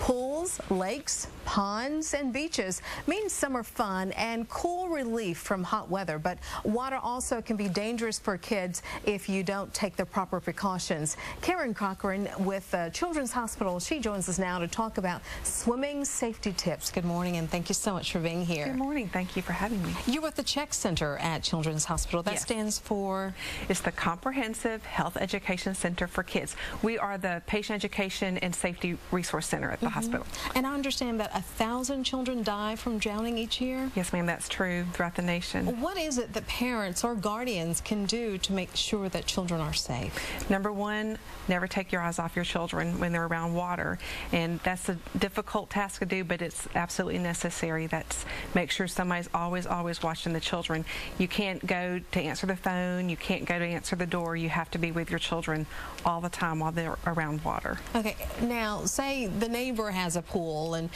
Pools, lakes, ponds, and beaches mean summer fun and cool relief from hot weather, but water also can be dangerous for kids if you don't take the proper precautions. Karen Cochran with Children's Hospital, she joins us now to talk about swimming safety tips. Good morning, and thank you so much for being here. Good morning. Thank you for having me. You're with the CHEC Center at Children's Hospital. That stands for? It's the Comprehensive Health Education Center for Kids. We are the Patient Education and Safety Resource Center at the hospital. And I understand that 1,000 children die from drowning each year? Yes, ma'am, that's true throughout the nation. What is it that parents or guardians can do to make sure that children are safe? Number one, never take your eyes off your children when they're around water. And that's a difficult task to do, but it's absolutely necessary. That's make sure somebody's always watching the children. You can't go to answer the phone, you can't go to answer the door. You have to be with your children all the time while they're around water. Okay, now say the neighbor has a pool and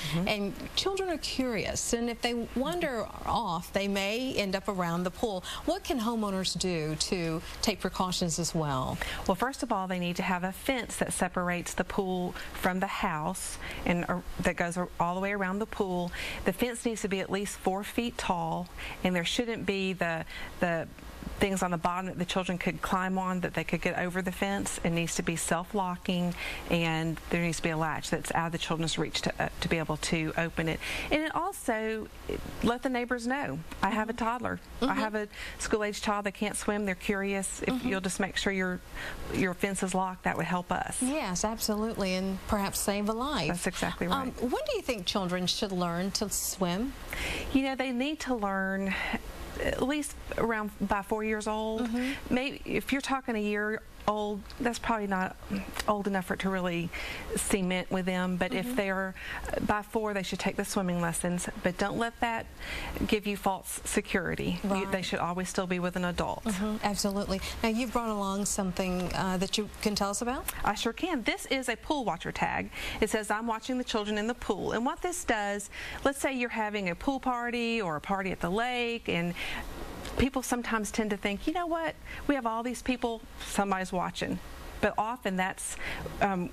children are curious, and if they wander off, they may end up around the pool. What can homeowners do to take precautions as well? Well, first of all, they need to have a fence that separates the pool from the house and that goes all the way around the pool. The fence needs to be at least 4 feet tall, and there shouldn't be the things on the bottom that the children could climb on that they could get over the fence. It needs to be self-locking, and there needs to be a latch that's out of the children's reach to be able to open it. And it also let the neighbors know. I have a toddler. I have a school-age child that can't swim. They're curious. If you'll just make sure your fence is locked, that would help us. Yes, absolutely, and perhaps save a life. That's exactly right. When do you think children should learn to swim? You know, they need to learn at least around by 4 years old. Maybe if you're talking a year old, that's probably not old enough for it to really cement with them, but if they're by 4, they should take the swimming lessons, but don't let that give you false security. They should always still be with an adult. Absolutely. Now, you've brought along something that you can tell us about? I sure can. This is a pool watcher tag. It says, I'm watching the children in the pool, and what this does, let's say you're having a pool party or a party at the lake, and people sometimes tend to think, you know what, we have all these people, somebody's watching. But often that's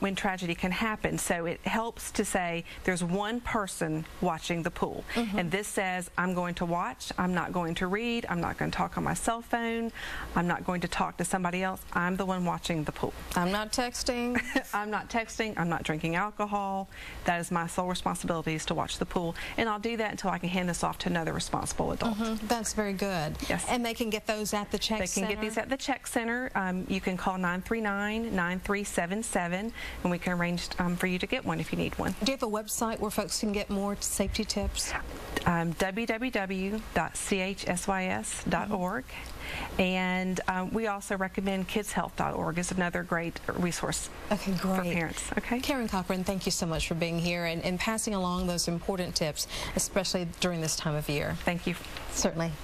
when tragedy can happen. So it helps to say there's one person watching the pool. And this says, I'm going to watch, I'm not going to read, I'm not going to talk on my cell phone, I'm not going to talk to somebody else, I'm the one watching the pool. I'm not texting. I'm not texting, I'm not drinking alcohol. That is my sole responsibility, is to watch the pool. And I'll do that until I can hand this off to another responsible adult. That's very good. Yes. And they can get those at the CHEC Center? They can get these at the CHEC Center. You can call 939-9377, and we can arrange for you to get one if you need one. Do you have a website where folks can get more safety tips? www.chsys.org. And we also recommend kidshealth.org is another great resource for parents. Okay. Karen Cochran, thank you so much for being here and passing along those important tips, especially during this time of year. Thank you. Certainly.